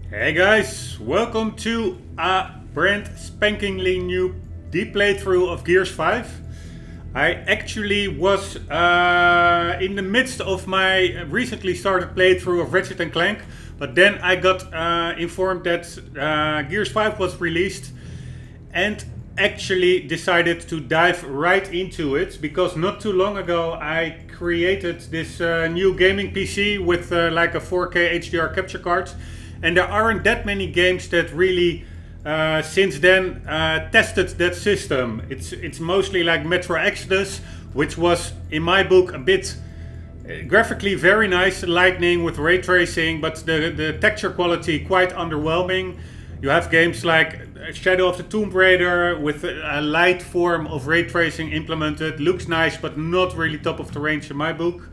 Hey guys, welcome to a brand spankingly new deep playthrough of Gears 5. I actually was in the midst of my recently started playthrough of Ratchet & Clank, but then I got informed that Gears 5 was released and actually decided to dive right into it because not too long ago I created this new gaming PC with like a 4K HDR capture card, and there aren't that many games that really since then tested that system. It's mostly like Metro Exodus, which was in my book a bit graphically very nice, lightning with ray tracing, but the texture quality quite underwhelming. You have games like Shadow of the Tomb Raider with a light form of ray tracing implemented. Looks nice, but not really top of the range in my book.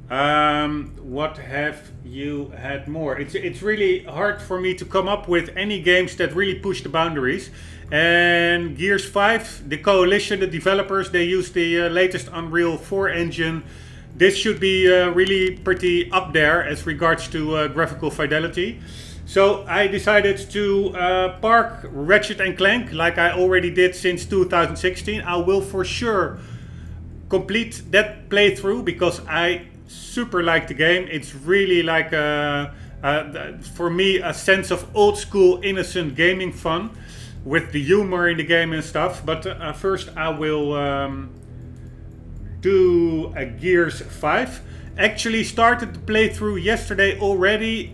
What have you had more? It's really hard for me to come up with any games that really push the boundaries. And Gears 5, the coalition, the developers, they use the latest Unreal 4 engine. This should be really pretty up there as regards to graphical fidelity. So I decided to park Ratchet & Clank like I already did since 2016. I will for sure complete that playthrough because I super like the game. It's really like for me a sense of old school innocent gaming fun with the humor in the game and stuff. But first I will do a Gears 5. Actually started the playthrough yesterday already.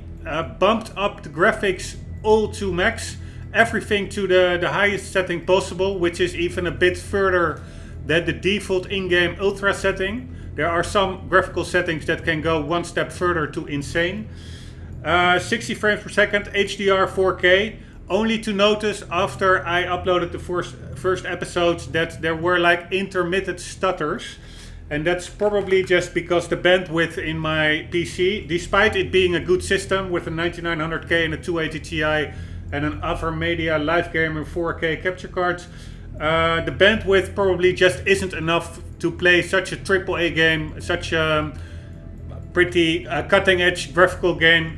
Bumped up the graphics all to max, everything to the highest setting possible, which is even a bit further than the default in-game ultra setting. There are some graphical settings that can go one step further to insane. 60 frames per second, HDR 4K. Only to notice after I uploaded the first episodes that there were like intermittent stutters. And that's probably just because the bandwidth in my PC, despite it being a good system with a 9900k and a 2080 Ti and an Avermedia Livegamer 4K capture cards, the bandwidth probably just isn't enough to play such a AAA game, such a pretty cutting-edge graphical game,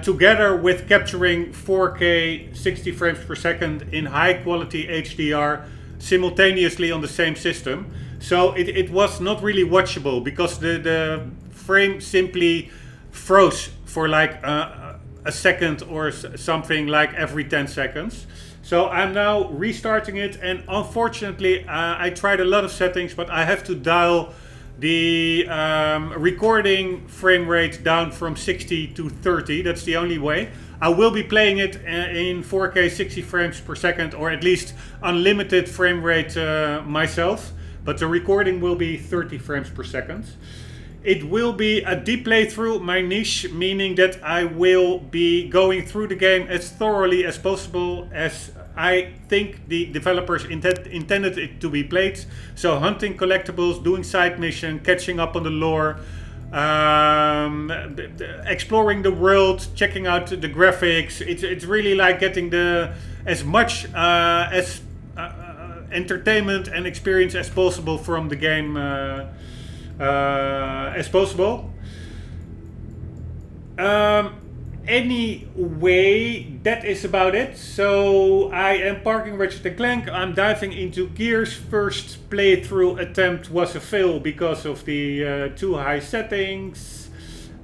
together with capturing 4K 60 frames per second in high-quality HDR simultaneously on the same system. So it was not really watchable because the frame simply froze for like a second or something like every 10 seconds. So I'm now restarting it, and unfortunately I tried a lot of settings, but I have to dial the recording frame rate down from 60 to 30. That's the only way. I will be playing it in 4K 60 frames per second, or at least unlimited frame rate myself. But the recording will be 30 frames per second. It will be a deep playthrough, my niche, meaning that I will be going through the game as thoroughly as possible, as I think the developers intended it to be played. So hunting collectibles, doing side mission, catching up on the lore, exploring the world, checking out the graphics. It's really like getting as much as entertainment and experience as possible from the game as possible. Anyway, that is about it. So I am parking Ratchet & Clank. I'm diving into Gears. First playthrough attempt was a fail because of the too high settings.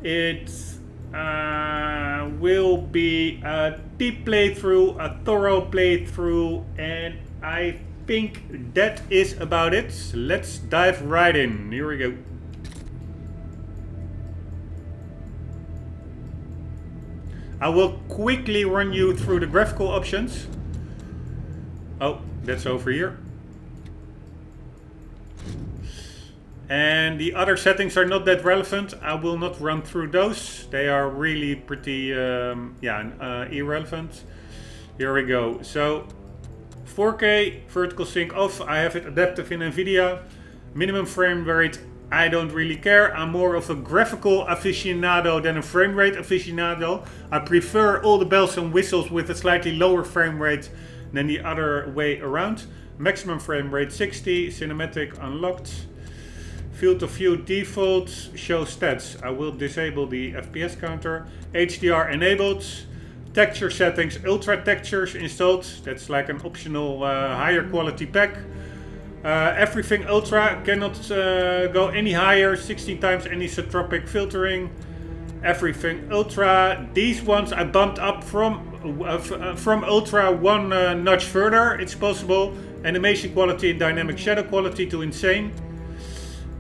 It will be a deep playthrough, a thorough playthrough, and I think that is about it. Let's dive right in. Here we go. I will quickly run you through the graphical options. Oh, that's over here. And the other settings are not that relevant. I will not run through those. They are really pretty irrelevant. Here we go. So 4K, vertical sync off. I have it adaptive in NVIDIA. Minimum frame rate, I don't really care. I'm more of a graphical aficionado than a frame rate aficionado. I prefer all the bells and whistles with a slightly lower frame rate than the other way around. Maximum frame rate 60, cinematic unlocked. Field of view default, show stats. I will disable the FPS counter. HDR enabled. Texture settings, ultra textures installed. That's like an optional higher quality pack. Everything ultra, cannot go any higher. 16 times anisotropic filtering. Everything ultra. These ones I bumped up from ultra one notch further. It's possible. Animation quality and dynamic shadow quality to insane.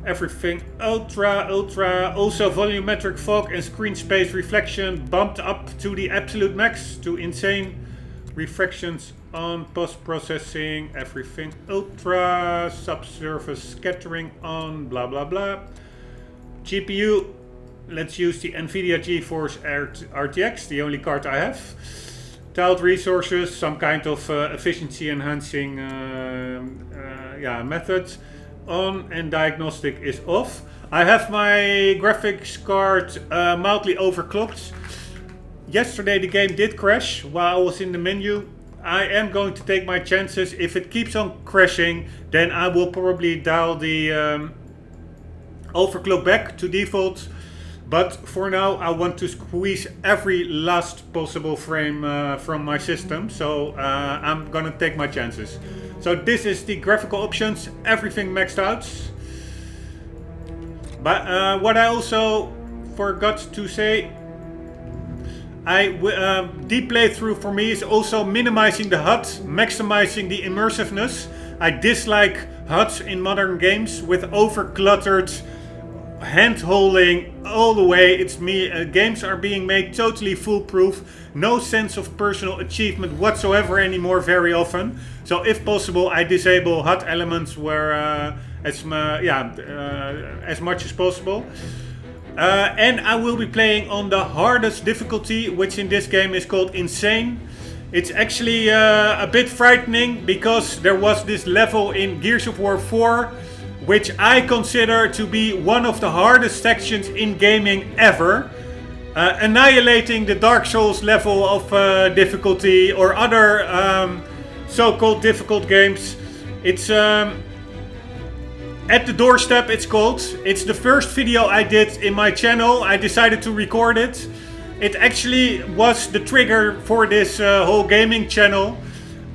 Everything ultra. Also volumetric fog and screen space reflection bumped up to the absolute max to insane. Refractions on post-processing. Everything ultra. Subsurface scattering on. Blah blah blah. GPU. Let's use the Nvidia GeForce RTX, the only card I have. Tiled resources, some kind of efficiency enhancing method on, and diagnostic is off. I have my graphics card mildly overclocked. Yesterday the game did crash while I was in the menu. I am going to take my chances. If it keeps on crashing, then I will probably dial the overclock back to default. But for now, I want to squeeze every last possible frame from my system. So I'm gonna take my chances. So this is the graphical options, everything maxed out. But what I also forgot to say, deep playthrough for me is also minimizing the HUD, maximizing the immersiveness. I dislike HUDs in modern games with over-cluttered hand-holding all the way. It's me. Games are being made totally foolproof. No sense of personal achievement whatsoever anymore very often. So if possible, I disable HUD elements where as much as possible. And I will be playing on the hardest difficulty, which in this game is called Insane. It's actually a bit frightening because there was this level in Gears of War 4 which I consider to be one of the hardest sections in gaming ever. Annihilating the Dark Souls level of difficulty or other so-called difficult games. It's At the Doorstep, it's called. It's the first video I did in my channel. I decided to record it. It actually was the trigger for this whole gaming channel.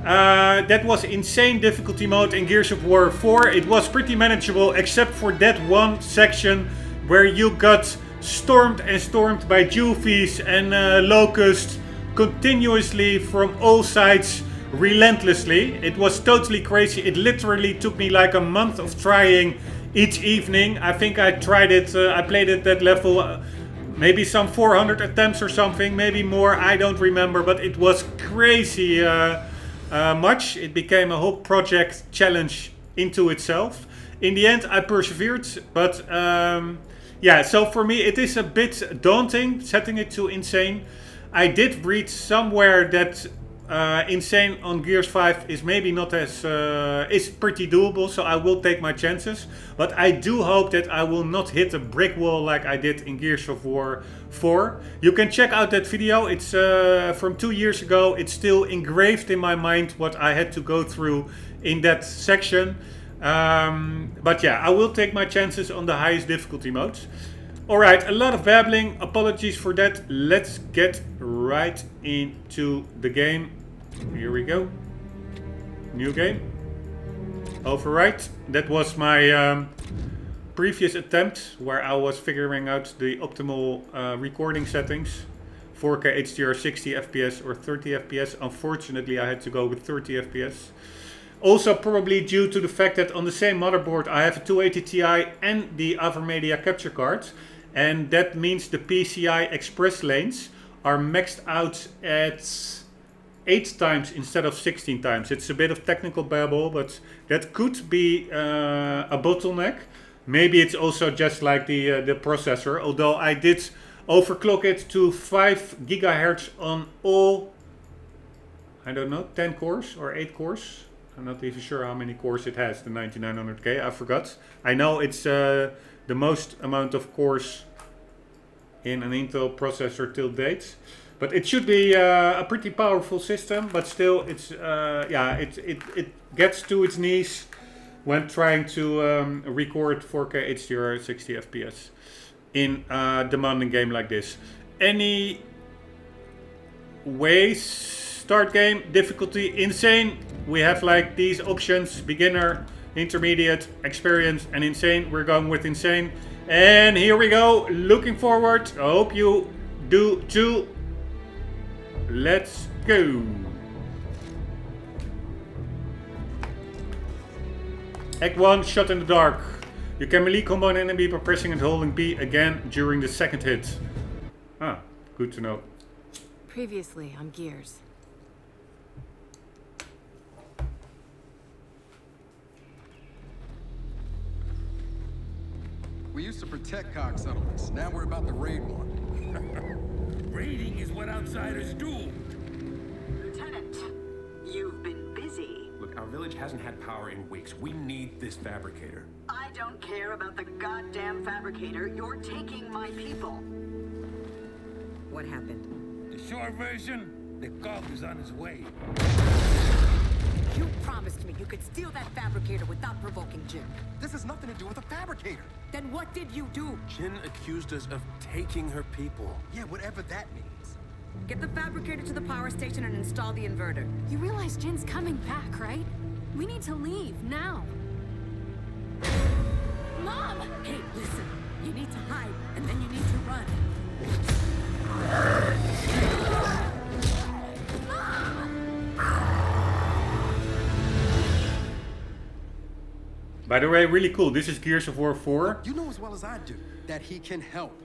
That was insane difficulty mode in Gears of War 4. It was pretty manageable except for that one section where you got stormed by Juvies and locusts continuously from all sides, relentlessly. It was totally crazy. It literally took me like a month of trying each evening. I think I tried it, I played at that level maybe some 400 attempts or something, maybe more, I don't remember, but it was crazy much. It became a whole project challenge into itself. In the end, I persevered, but yeah, so for me it is a bit daunting setting it to insane. I did read somewhere that insane on Gears 5 is maybe not as is pretty doable, so I will take my chances, but I do hope that I will not hit a brick wall like I did in Gears of War 4. You can check out that video. It's from 2 years ago. It's still engraved in my mind what I had to go through in that section. But yeah, I will take my chances on the highest difficulty modes. Alright, a lot of babbling, apologies for that. Let's get right into the game. Here we go. New game. Overwrite. That was my previous attempt where I was figuring out the optimal recording settings. 4K HDR 60 FPS or 30 FPS. Unfortunately, I had to go with 30 FPS. Also probably due to the fact that on the same motherboard I have a 2080 Ti and the Avermedia capture card. And that means the PCI Express lanes are maxed out at 8 times instead of 16 times. It's a bit of technical babble, but that could be a bottleneck. Maybe it's also just like the processor, although I did overclock it to 5 gigahertz on all, I don't know, 10 cores or 8 cores. I'm not even sure how many cores it has, the 9900k, I forgot. I know it's the most amount of cores in an Intel processor till date. But it should be a pretty powerful system, but still it's yeah, it gets to its knees when trying to record 4K HDR 60 FPS in a demanding game like this. Any ways. Start game, difficulty, insane. We have like these options, beginner, intermediate, experience, and insane. We're going with insane. And here we go. Looking forward. I hope you do too. Let's go. Act 1, shot in the dark. You can melee combo an enemy by pressing and holding B again during the second hit. Ah, good to know. Previously on Gears. We used to protect COG settlements. Now we're about to raid one. Raiding is what outsiders do. Lieutenant, you've been busy. Look, our village hasn't had power in weeks. We need this fabricator. I don't care about the goddamn fabricator. You're taking my people. What happened? The short version, the COG is on his way. You promised me you could steal that fabricator without provoking Jin. This has nothing to do with a fabricator. Then what did you do? Jin accused us of taking her people. Yeah, whatever that means. Get the fabricator to the power station and install the inverter. You realize Jin's coming back, right? We need to leave, now. Mom! Hey, listen. You need to hide, and then you need to run. By the way, really cool. This is Gears of War 4. You know as well as I do that he can help.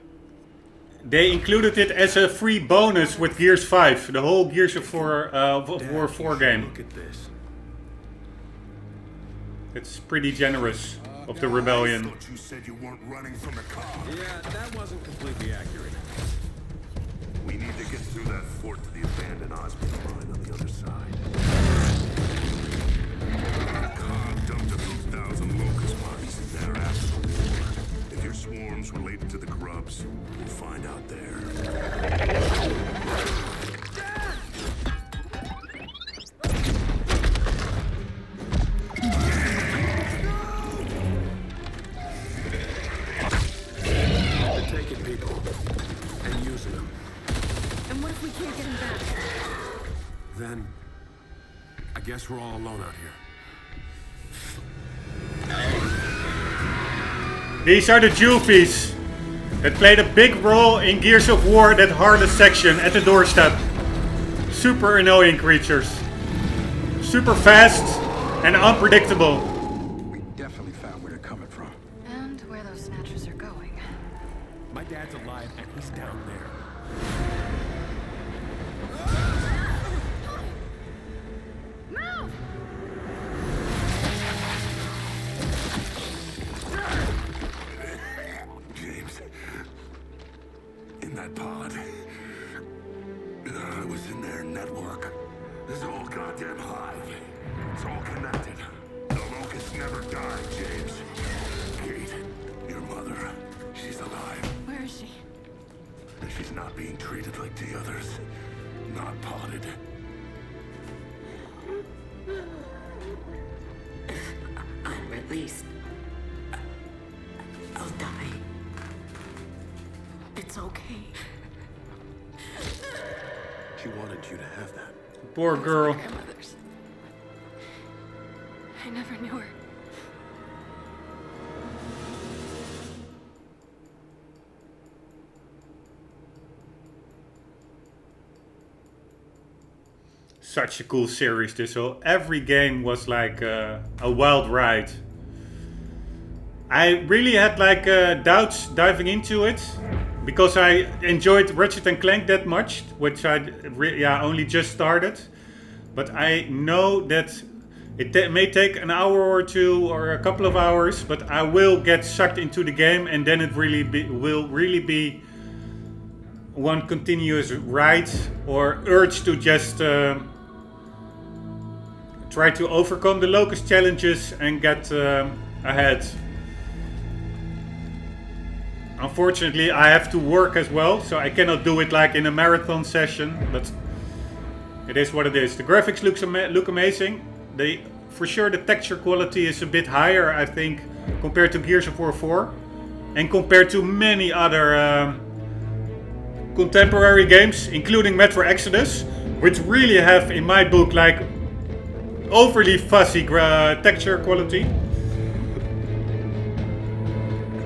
They included it as a free bonus with Gears 5. The whole Gears of War 4 game. Look at this. It's pretty generous of the Rebellion. Thought you said you weren't running from the car. Yeah, that wasn't completely accurate. We need to get through that fort to the abandoned Osmond mine on the other side. COG dumped a few thousand locust bodies in there after the war. If your swarm's related to the grubs, we'll find out there. They're taking people and using them. And what if we can't get him back? Then, I guess we're all alone out here. These are the Juvies that played a big role in Gears of War, that hardest section at the doorstep. Super annoying creatures. Super fast and unpredictable. We definitely found where they're coming from. And where those snatchers are going. My dad's alive and he's down there. Move! James, in that pod, I was in their network. This is all goddamn hive. It's all connected. The locusts never die, James. Kate, your mother, she's alive. Where is she? She's not being treated like the others. Not potted. I'm released. I'll die. It's okay. She wanted you to have that. Poor girl. Grandmother's. I never knew her. Such a cool series, this whole. Every game was like a wild ride. I really had like doubts diving into it because I enjoyed Ratchet and Clank that much, which I only just started. But I know that it may take an hour or two or a couple of hours, but I will get sucked into the game, and then it will really be one continuous ride or urge to just try to overcome the locust challenges and get ahead. Unfortunately, I have to work as well, so I cannot do it like in a marathon session, but it is what it is. The graphics look amazing. For sure the texture quality is a bit higher, I think, compared to Gears of War 4 and compared to many other contemporary games, including Metro Exodus, which really have, in my book, like overly fuzzy texture quality.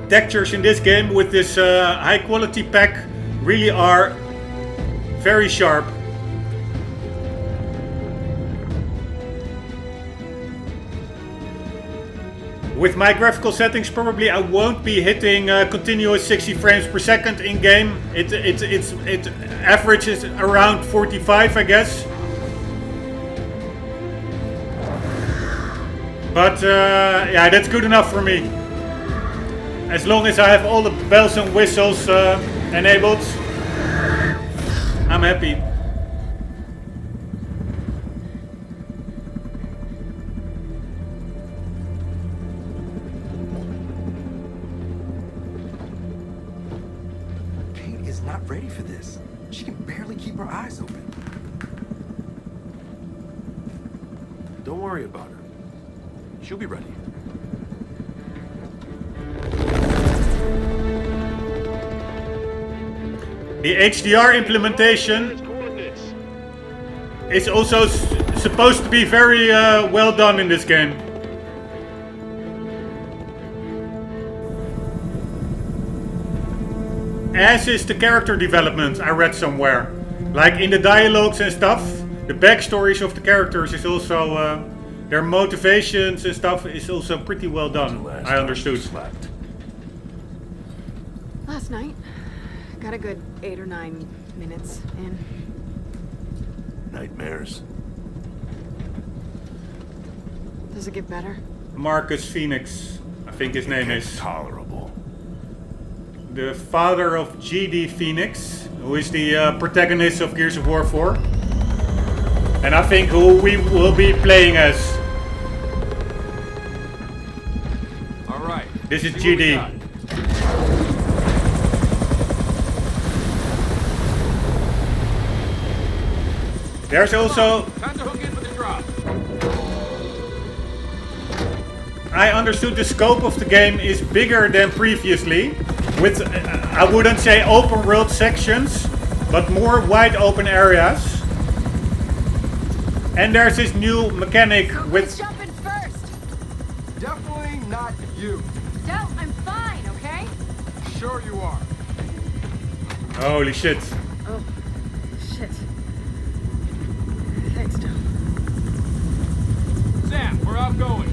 Textures in this game with this high quality pack really are very sharp. With my graphical settings, probably I won't be hitting continuous 60 frames per second in game. It averages around 45, I guess. But yeah, that's good enough for me. As long as I have all the bells and whistles enabled, I'm happy. Kate is not ready for this. She can barely keep her eyes open. Don't worry about her. She'll be ready. The HDR implementation is also supposed to be very well done in this game. As is the character development, I read somewhere. Like in the dialogues and stuff, the backstories of the characters is also, their motivations and stuff is also pretty well done, I understood. Last night, got a good 8 or 9 minutes in. Nightmares. Does it get better? Marcus Phoenix, I think his name is. Tolerable. The father of GD Phoenix, who is the protagonist of Gears of War 4. And I think who we will be playing as. Alright. This is GD. There's also... Time to hook in for the drop. I understood the scope of the game is bigger than previously. With, I wouldn't say open world sections, but more wide open areas. And there's this new mechanic with... Jumping first! Definitely not you. No, I'm fine, okay? Sure you are. Holy shit. Oh, shit. Thanks, Joe. Sam, we're outgoing.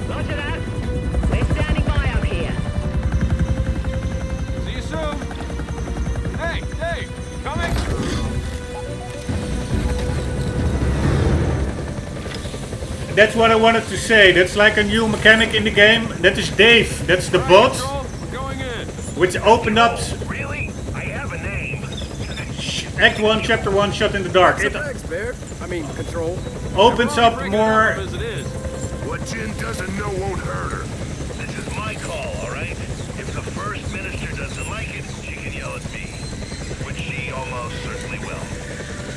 Roger that. They're standing by out here. See you soon. Hey, Dave, coming? That's what I wanted to say. That's like a new mechanic in the game. That is Dave. That's the bot, We're going in. which opened up Really? I have a name. Act 1, Chapter 1, Shot in the Dark. It Thanks, Bear. I mean, Control. opens up Breaking more... up as it is. What Jin doesn't know won't hurt her. This is my call, all right? If the First Minister doesn't like it, she can yell at me. Which she almost certainly will.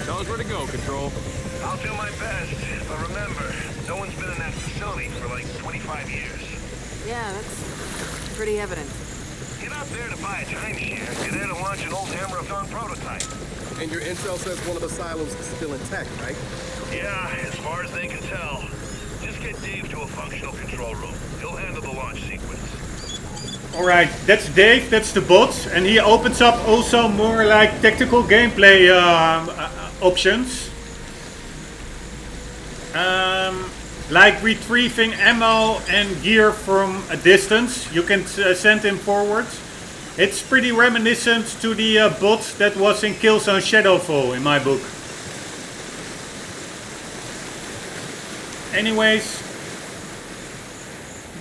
Tell us where to go, Control. I'll do my best, but remember, no one's been in that facility for like 25 years. Yeah, that's pretty evident. You're not there to buy a timeshare. You're there to launch an old Hammer-a-thon prototype. And your intel says one of the silos is still intact, right? Yeah, as far as they can tell. Just get Dave to a functional control room. He'll handle the launch sequence. Alright, that's Dave, that's the bot. And he opens up also more like tactical gameplay options. Like retrieving ammo and gear from a distance. You can send him forward. It's pretty reminiscent to the bot that was in Killzone Shadowfall in my book. Anyways,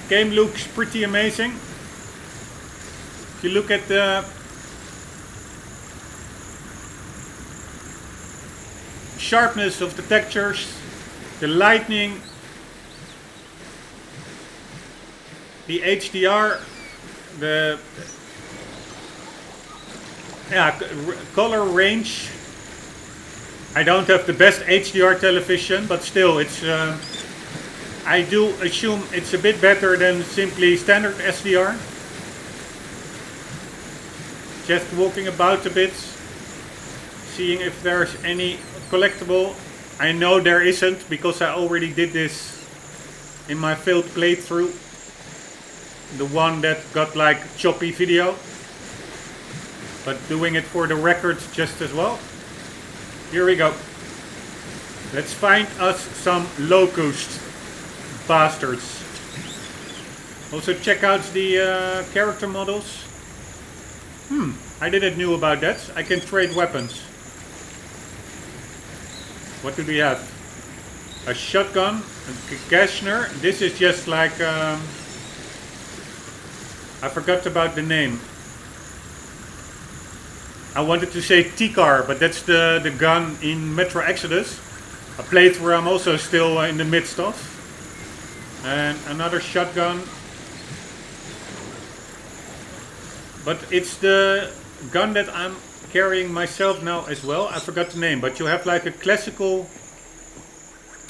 game looks pretty amazing. If you look at the sharpness of the textures, the lighting, the HDR, the color range. I don't have the best HDR television, but still, it's. I do assume it's a bit better than simply standard SDR. just walking about a bit, seeing if there's any collectible. I know there isn't, because I already did this in my failed playthrough. The one that got like choppy video. But doing it for the record just as well. Here we go. Let's find us some locust bastards. Also check out the character models. I didn't know about that. I can trade weapons. What do we have? A shotgun, a Gashner. This is just like... I forgot about the name. I wanted to say T-Car, but that's the gun in Metro Exodus. A playthrough I'm also still in the midst of. And another shotgun. But it's the gun that I'm carrying myself now as well. I forgot the name, but you have like a classical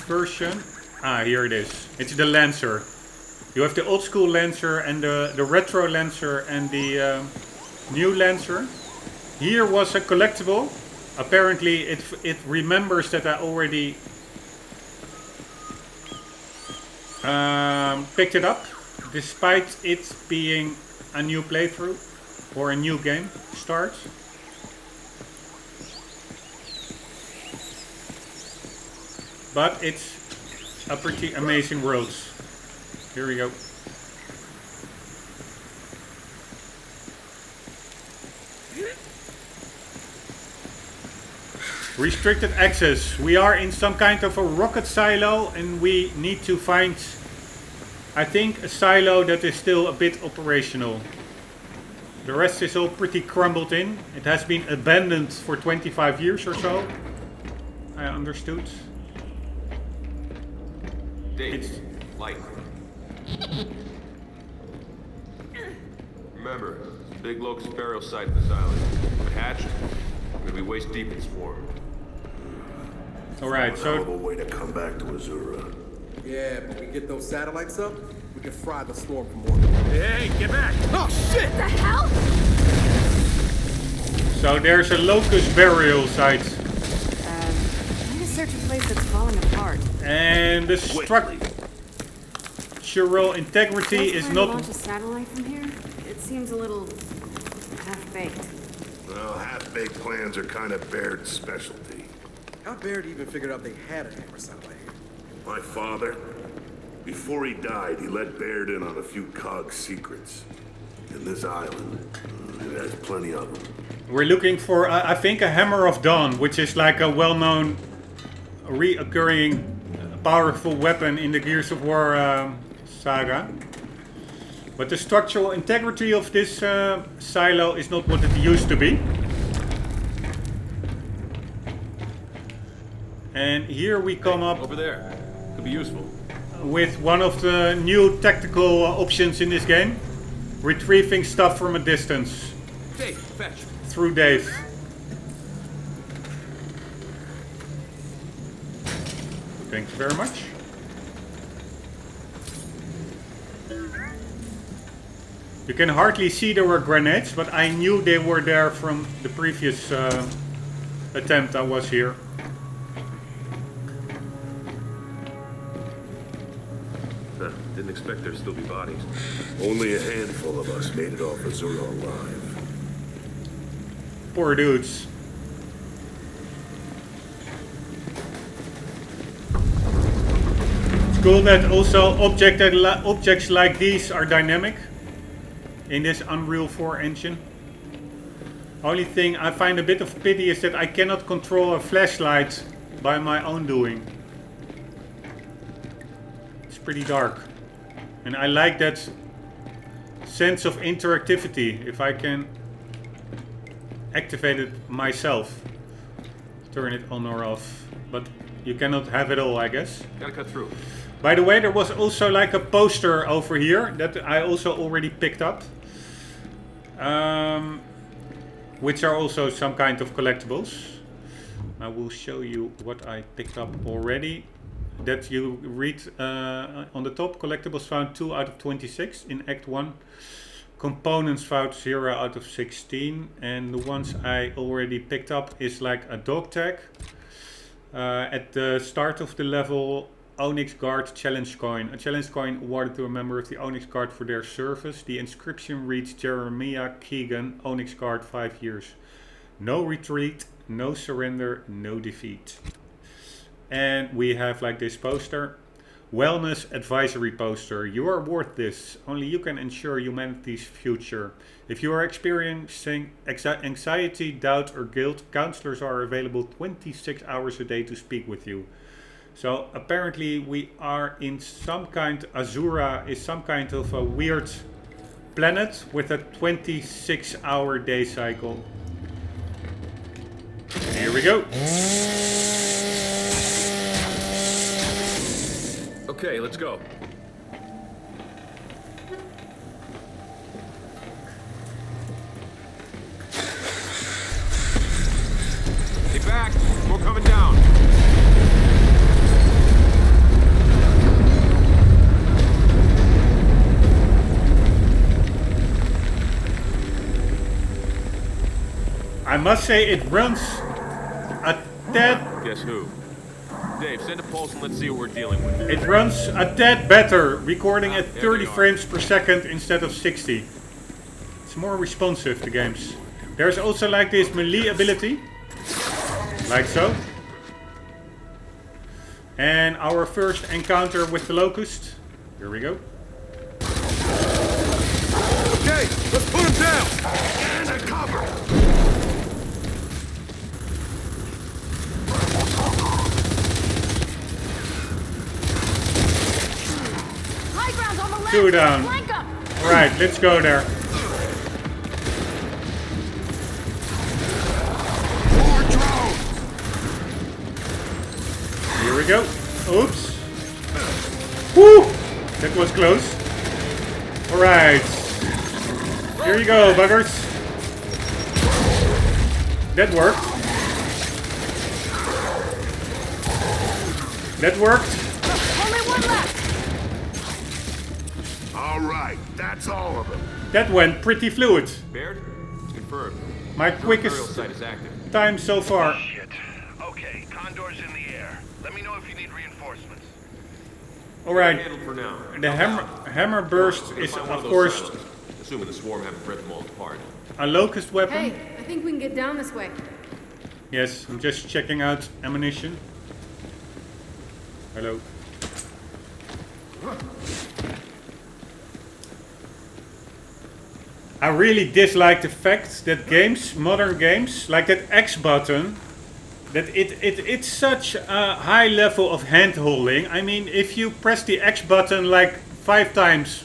version. Ah, here it is. It's the Lancer. You have the old school Lancer and the retro Lancer and the new Lancer. Here was a collectible. Apparently it remembers that I already picked it up, despite it being a new playthrough or a new game start. But it's a pretty amazing world. Here we go. Restricted access. We are in some kind of a rocket silo and we need to find, I think, a silo that is still a bit operational. The rest is all pretty crumbled in. It has been abandoned for 25 years or so, I understood. Dave, light. Remember, big locust burial site in this island. Hatched, we're gonna be waist deep in swarm. Alright, Hell of so a way to come back to Azura. Yeah, but we get those satellites up, we can fry the storm for more. Hey, get back! Oh shit! What the hell? so there's a locust burial site. Trying to search a place that's falling apart. And the structural integrity is To not... launch a satellite from here? It seems a little half-baked. Well, half-baked plans are kind of Baird's specialty. How Baird even figured out they had a hammer satellite here? My father, before he died, he let Baird in on a few COG secrets. And this island, it has plenty of them. We're looking for, I think, a Hammer of Dawn, which is like a well-known, reoccurring, powerful weapon in the Gears of War saga. But the structural integrity of this silo is not what it used to be. And here we come up Over there. Could be useful. with one of the new tactical options in this game. Retrieving stuff from a distance. Dave, fetch. Through Dave. Thank you very much. You can hardly see there were grenades, but I knew they were there from the previous attempt I was here. Didn't expect there'd still be bodies. Only a handful of us made it off Azura alive. Poor dudes. It's cool that also objects like these are dynamic in this Unreal 4 engine. Only thing I find a bit of pity is that I cannot control a flashlight by my own doing. It's pretty dark. And I like that sense of interactivity, if I can activate it myself. Turn it on or off. But you cannot have it all, I guess. Gotta cut through. By the way, there was also like a poster over here that I also already picked up. Which are also some kind of collectibles. I will show you what I picked up already. That you read on the top, collectibles found 2 out of 26 in Act 1. components found 0 out of 16, and the ones I already picked up is like a dog tag. At the start of the level, Onyx Guard challenge coin. A challenge coin awarded to a member of the Onyx Guard for their service. The inscription reads Jeremiah Keegan, Onyx Guard, 5 years. No retreat, no surrender, no defeat. And we have like this poster. Wellness advisory poster. You are worth this. Only you can ensure humanity's future. If you are experiencing anxiety, doubt or guilt, counselors are available 26 hours a day to speak with you. So apparently we are in some kind, Azura is some kind of a weird planet with a 26-hour day cycle. Here we go. Okay, let's go. Stay back! More coming down! I must say it runs a tad... Guess who? Dave, send a pulse and let's see what we're dealing with. It runs a tad better, recording at 30 frames per second instead of 60. It's more responsive to games. There's also like this melee ability. Like so. And our first encounter with the Locust. Here we go. Okay, let's put him down! Get into cover! High ground on the left. 2 down. Flank 'em. Alright, let's go there. More drones! Here we go. Oops. Woo! That was close. Alright. Here you go, buggers. That worked. That worked. Only one left. All right, that's all of them. That went pretty fluid. Baird? It's confirmed. My Imperial quickest site is active. time so far. Shit. Okay, Condor's in the air. Let me know if you need reinforcements. Alright. Handled for now. The hammer burst We're gonna is find one of those course silos, assuming the swarm haven't ripped them all apart. a locust weapon. Hey, I think we can get down this way. Yes, I'm just checking out ammunition. Hello. I really dislike the fact that games, modern games, like that X button, that it's such a high level of hand holding. I mean, if you press the X button like 5 times,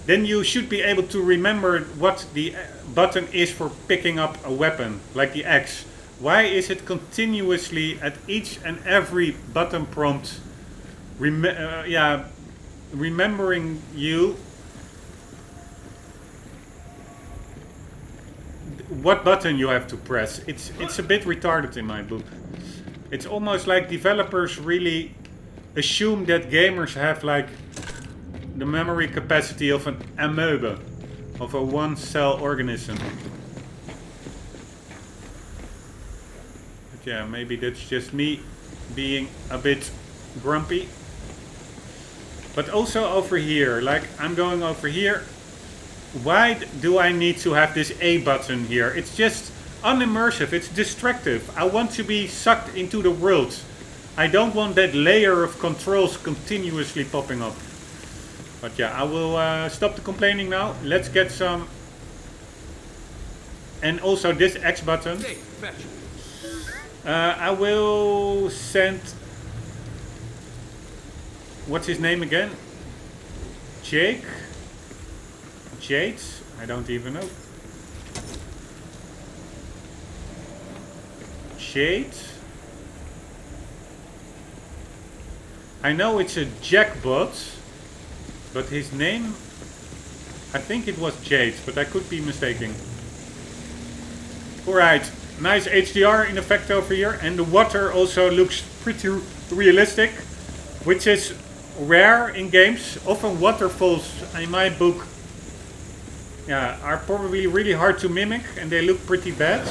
then you should be able to remember what the button is for picking up a weapon, like the X. Why is it continuously at each and every button prompt remembering you what button you have to press? It's a bit retarded in my book. It's almost like developers really assume that gamers have like the memory capacity of an amoeba, of a one-cell organism. But yeah, maybe that's just me being a bit grumpy. But also over here, like I'm going over here. Why do I need to have this A button here? It's just unimmersive, it's distractive. I want to be sucked into the world. I don't want that layer of controls continuously popping up. But yeah, I will stop the complaining now. Let's get some... And also this X button. Hey, fetch. I will send... What's his name again? Jade? I don't even know. Jade? I know it's a jackbot, but his name, I think it was Jade, but I could be mistaken. Alright, nice HDR in effect over here, and the water also looks pretty realistic, which is rare in games. Often waterfalls, in my book, yeah, are probably really hard to mimic and they look pretty bad.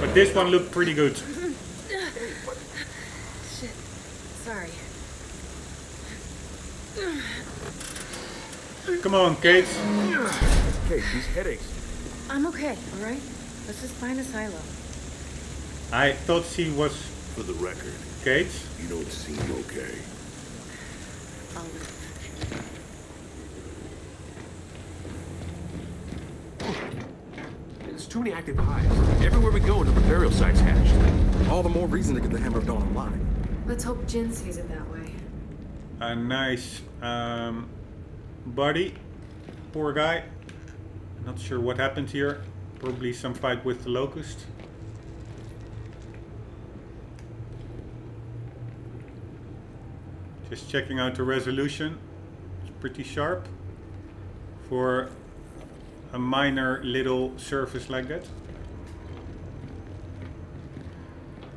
But this one looked pretty good. Shit. Sorry. Come on, Kate. Kate, these headaches. I'm okay, alright? Let's just find a silo. I thought she was For the record, Kate. you don't seem okay. I'll live. There's too many active hives. Everywhere we go, another burial site's hatched. All the more reason to get the Hammer of Dawn alive. Let's hope Jin sees it that way. A nice body. Poor guy. Not sure what happened here. Probably some fight with the locust. Just checking out the resolution. It's pretty sharp for a minor little surface like that.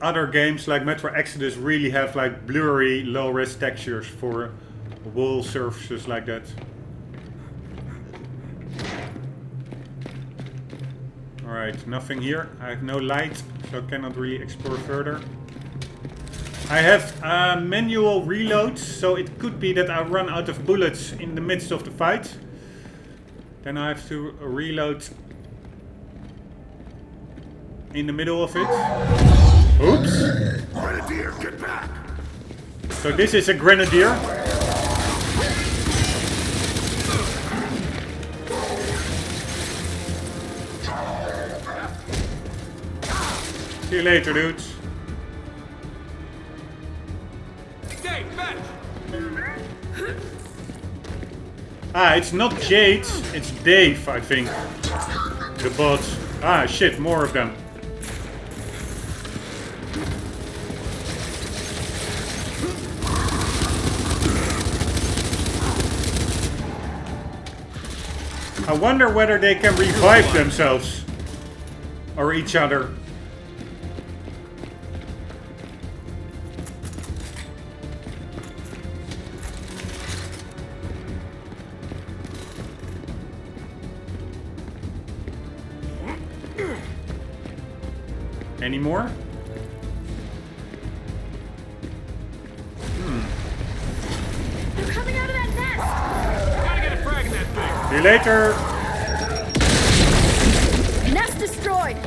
Other games like Metro Exodus really have like blurry low-res textures for wall surfaces like that. Alright, nothing here. I have no light, so I cannot really explore further. I have manual reloads, so it could be that I run out of bullets in the midst of the fight. Then I have to reload in the middle of it. Oops. Grenadier, get back! So this is a grenadier. See you later, dudes. Dave, fetch! Ah, it's not Jade, it's Dave, I think. The bot. Ah, shit, more of them. I wonder whether they can revive themselves. Or each other. Any more? They're coming out of that nest! Gotta get a frag in that thing! See you later! Nest destroyed!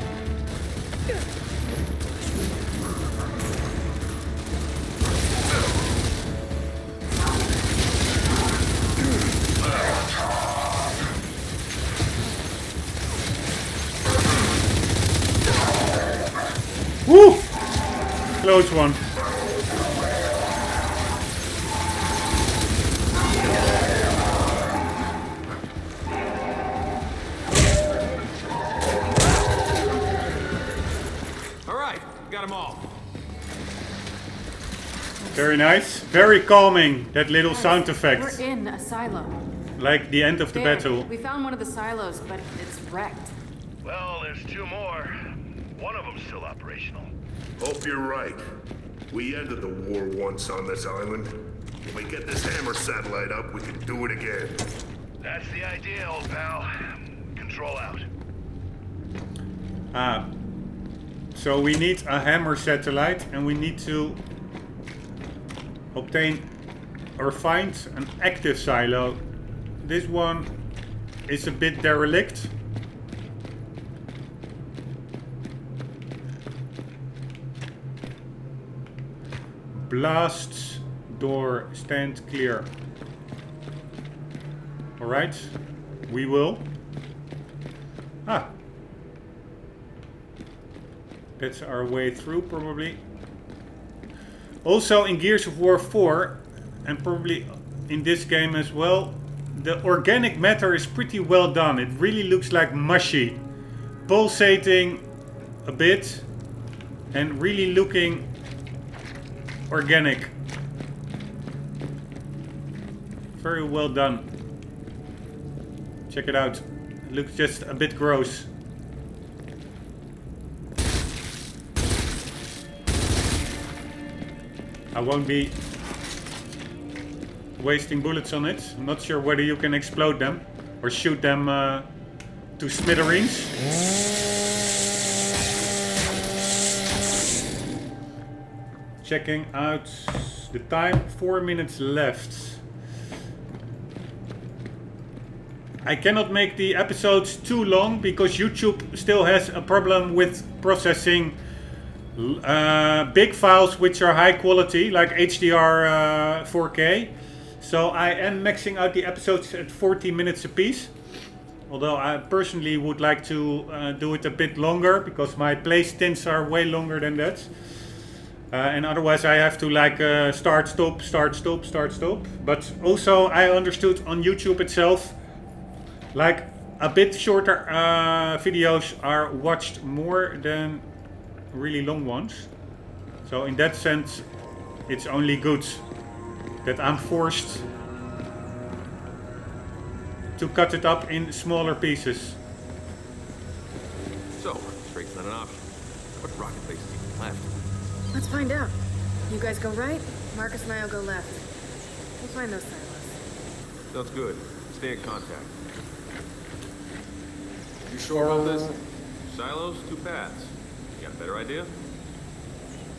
Woo! Close one. Alright, got them all. Very nice. Very calming, that little sound effect. We're in a silo. Like the end of the There, battle. we found one of the silos, but it's wrecked. Well, there's two more. One of them's still operational. Hope you're right. We ended the war once on this island. When we get this Hammer satellite up, we can do it again. That's the idea, old pal. Control out. Ah. So we need a Hammer satellite and we need to obtain or find an active silo. This one is a bit derelict. Blast door, stand clear. Alright, we will. Ah. That's our way through probably. Also in Gears of War 4, and probably in this game as well, the organic matter is pretty well done. It really looks like mushy. Pulsating a bit and really looking organic. Very well done. Check it out. It looks just a bit gross. I won't be wasting bullets on it. I'm not sure whether you can explode them or shoot them to smithereens. Checking out the time, 4 minutes left. I cannot make the episodes too long because YouTube still has a problem with processing big files which are high quality, like HDR 4K. So I am maxing out the episodes at 40 minutes a piece. Although I personally would like to do it a bit longer because my play stints are way longer than that. And otherwise I have to like start, stop, start, stop, start, stop. But also I understood on YouTube itself, like a bit shorter videos are watched more than really long ones. So in that sense, it's only good that I'm forced to cut it up in smaller pieces. So, straight's not an option. What rocket base is even left? Let's find out. You guys go right, Marcus and I'll go left. We'll find those silos. Sounds good. Stay in contact. You sure about this? Silos, 2 paths. You got a better idea?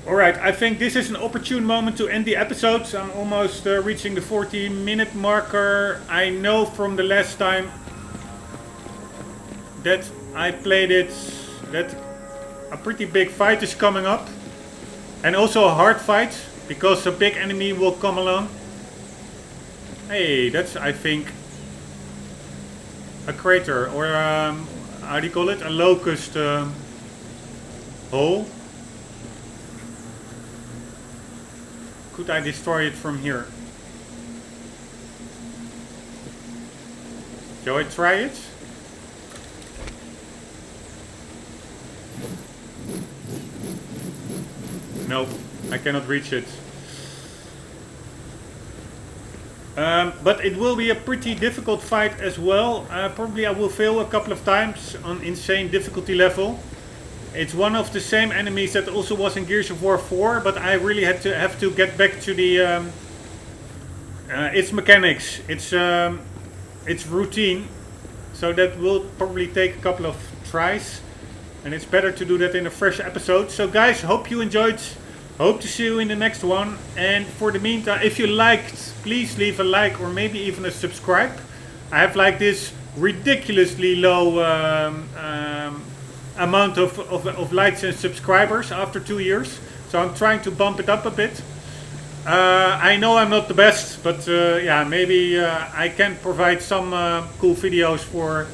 Alright, I think this is an opportune moment to end the episode. I'm almost reaching the 40-minute marker. I know from the last time that I played it that a pretty big fight is coming up. And also a hard fight, because a big enemy will come along. Hey, that's, I think, a crater, or how do you call it? A locust hole. Could I destroy it from here? Shall I try it? Nope, I cannot reach it. But it will be a pretty difficult fight as well. Probably I will fail a couple of times on insane difficulty level. It's one of the same enemies that also was in Gears of War 4, but I really have to get back to the its mechanics, its routine. So that will probably take a couple of tries. And it's better to do that in a fresh episode. So guys, hope you enjoyed. Hope to see you in the next one. And for the meantime, if you liked, please leave a like or maybe even a subscribe. I have like this ridiculously low amount of likes and subscribers after 2 years. So I'm trying to bump it up a bit. I know I'm not the best, but yeah, maybe I can provide some cool videos for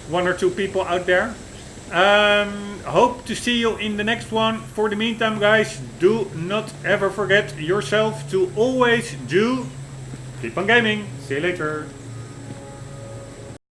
1 or 2 people out there. Hope to see you in the next one. For the meantime, guys, do not ever forget yourself to always keep on gaming. See you later.